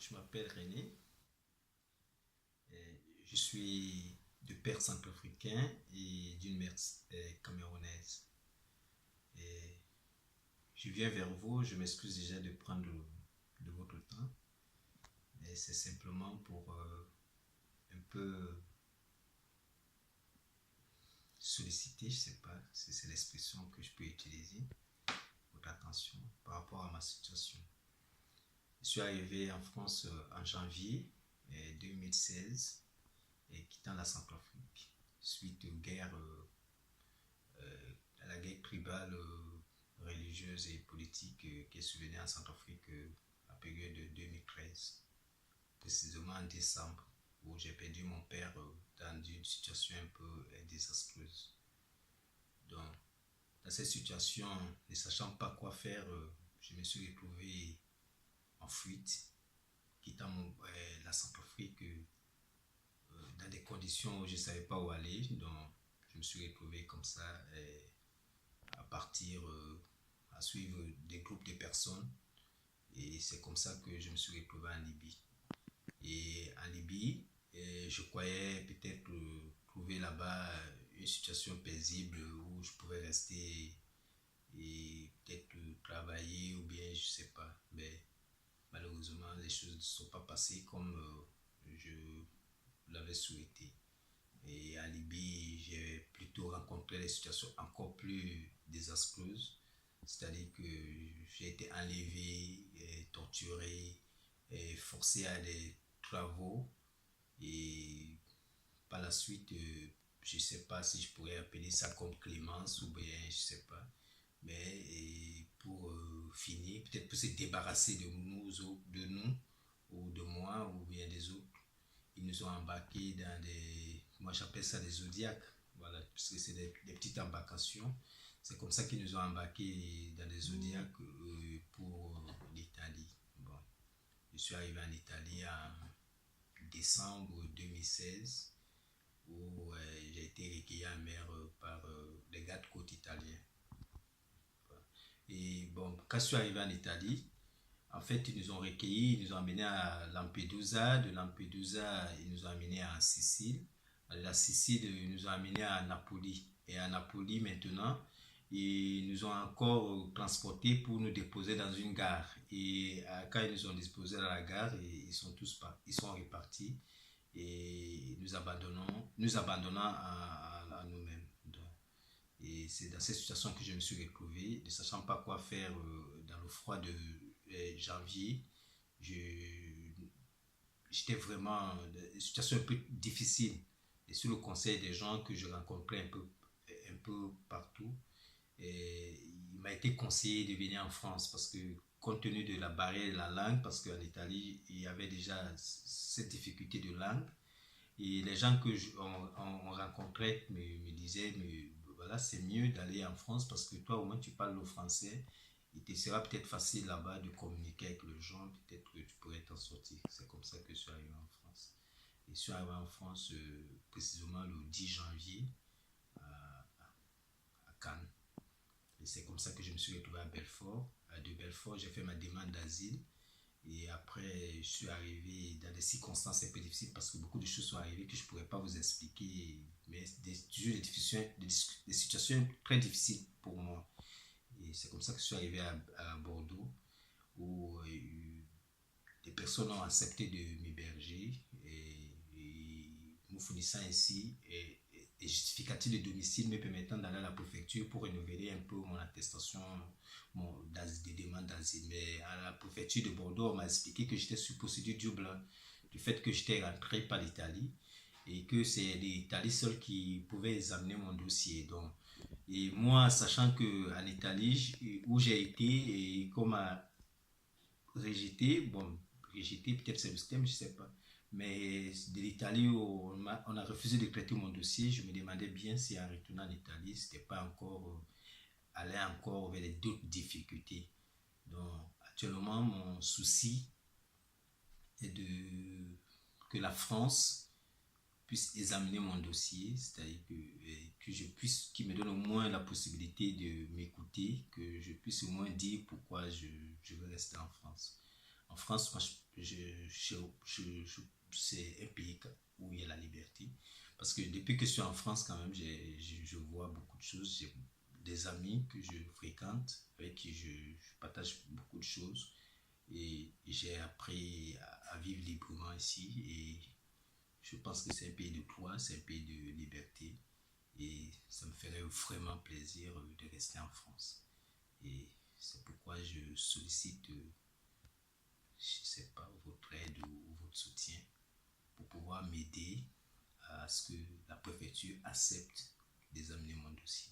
Je m'appelle René. Je suis de père centrafricain et d'une mère camerounaise. Et je viens vers vous, je m'excuse déjà de prendre de votre temps. Et c'est simplement pour un peu solliciter, je ne sais pas si c'est l'expression que je peux utiliser, votre attention par rapport à ma situation. Je suis arrivé en France en janvier 2016 et quittant la Centrafrique suite aux guerres, à la guerre tribale, religieuse et politique qui est survenue en Centrafrique à la période de 2013, précisément en décembre, où j'ai perdu mon père dans une situation un peu désastreuse. Donc, dans cette situation, ne sachant pas quoi faire, je me suis retrouvé en fuite, quittant la Centrafrique dans des conditions où je ne savais pas où aller. Donc, je me suis retrouvé comme ça à partir, à suivre des groupes de personnes. Et c'est comme ça que je me suis retrouvé en Libye. Et en Libye, je croyais peut-être trouver là-bas une situation paisible où je pouvais rester et peut-être travailler ou bien je sais pas. Mais malheureusement, les choses ne sont pas passées comme je l'avais souhaité. Et en Libye, j'ai plutôt rencontré des situations encore plus désastreuses. C'est-à-dire que j'ai été enlevé, torturé, forcé à des travaux. Et par la suite, je ne sais pas si je pourrais appeler ça comme clémence ou bien je ne sais pas. Mais pour finir, peut-être pour se débarrasser de nous, ou de moi, ou bien des autres, ils nous ont embarqués dans des, moi j'appelle ça des zodiacs, voilà, parce que c'est des petites embarcations. C'est comme ça qu'ils nous ont embarqués dans des zodiacs pour l'Italie. Bon, je suis arrivé en Italie en décembre 2016 où j'ai été recueilli en mer par les gardes-côtes italiens. Et bon, quand je suis arrivé en Italie, en fait, ils nous ont recueillis, ils nous ont amenés à Lampedusa. De Lampedusa, ils nous ont amenés en Sicile. De la Sicile, ils nous ont amenés à Napoli. Et à Napoli, maintenant, ils nous ont encore transportés pour nous déposer dans une gare. Et quand ils nous ont déposés dans la gare, ils sont tous ils sont repartis et nous abandonnant à nous-mêmes. Et c'est dans cette situation que je me suis retrouvé, ne sachant pas quoi faire dans le froid de janvier. J'étais vraiment dans une situation un peu difficile. Et sous le conseil des gens que je rencontrais un peu partout, et il m'a été conseillé de venir en France parce que compte tenu de la barrière de la langue, parce qu'en Italie, il y avait déjà cette difficulté de langue, et les gens on rencontrait me disaient, mais voilà, c'est mieux d'aller en France parce que toi, au moins, tu parles le français. Il te sera peut-être facile là-bas de communiquer avec les gens. Peut-être que tu pourrais t'en sortir. C'est comme ça que je suis arrivé en France. Et je suis arrivé en France précisément le 10 janvier à Cannes. Et c'est comme ça que je me suis retrouvé à Belfort. De Belfort, j'ai fait ma demande d'asile. Et après, je suis arrivé dans des circonstances un peu difficiles parce que beaucoup de choses sont arrivées que je ne pourrais pas vous expliquer. Mais toujours des situations très difficiles pour moi. Et c'est comme ça que je suis arrivé à Bordeaux où des personnes ont accepté de m'héberger et me fournissant ainsi des justificatifs de domicile me permettant d'aller à la préfecture pour renouveler un peu mon attestation des demandes d'asile. Mais à la préfecture de Bordeaux, on m'a expliqué que j'étais sous procédure double, du fait que j'étais rentré par l'Italie et que c'est l'Italie seule qui pouvait examiner mon dossier. Donc, et moi, sachant qu'en Italie, où j'ai été et qu'on m'a rejeté, bon, rejeté, peut-être c'est le système, je ne sais pas. Mais de l'Italie, on a refusé de traiter mon dossier. Je me demandais bien si en retournant en Italie, c'était pas encore aller encore vers d'autres difficultés. Donc, actuellement, mon souci est que la France puisse examiner mon dossier, c'est-à-dire que je puisse, qu'il me donne au moins la possibilité de m'écouter, que je puisse au moins dire pourquoi je veux rester en France. En France, moi, c'est un pays où il y a la liberté. Parce que depuis que je suis en France, quand même, je vois beaucoup de choses. J'ai des amis que je fréquente, avec qui je partage beaucoup de choses. Et j'ai appris à vivre librement ici. Et je pense que c'est un pays de droit, c'est un pays de liberté. Et ça me ferait vraiment plaisir de rester en France. Et c'est pourquoi je sollicite, je ne sais pas, votre aide ou votre soutien pour pouvoir m'aider à ce que la préfecture accepte d'examiner mon dossier.